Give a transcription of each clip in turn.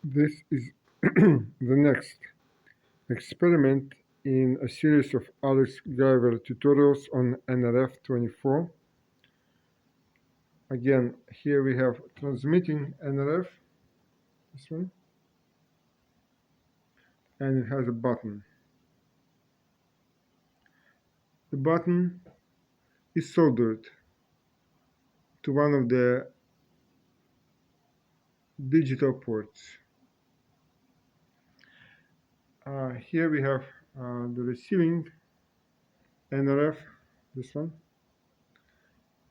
This is the next experiment in a series of Alex Gyver tutorials on NRF24. Again, here we have transmitting NRF, this one, and it has a button. The button is soldered to one of the digital ports. Here we have the receiving NRF, this one,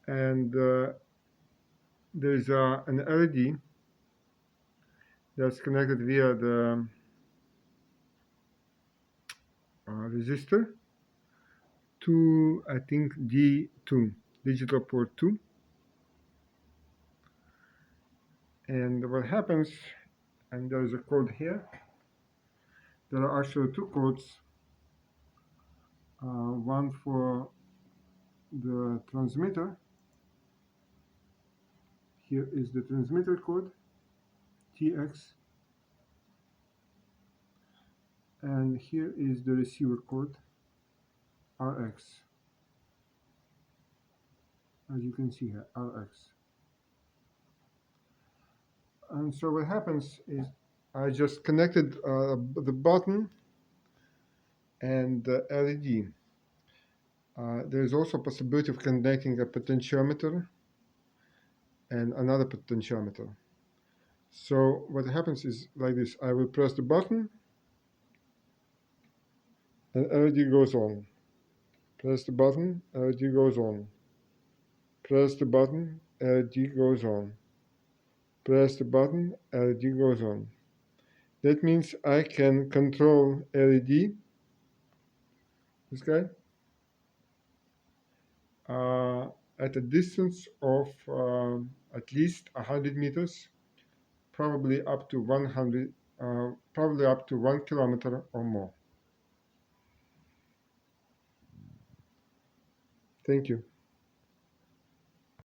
and there is an LED that's connected via the resistor to, I think, D2, digital port 2. And what happens, and there is a code here, there are actually two codes, one for the transmitter. Here is the transmitter code, TX, and here is the receiver code, RX. As you can see here, RX. And so what happens is I just connected the button and the LED. There's also a possibility of connecting a potentiometer and another potentiometer. So what happens is like this. I will press the button and LED goes on. Press the button, LED goes on. Press the button, LED goes on. Press the button, LED goes on. That means I can control LED, this guy, at a distance of at least 100 meters, probably up to 100, probably up to 1 kilometer or more. Thank you.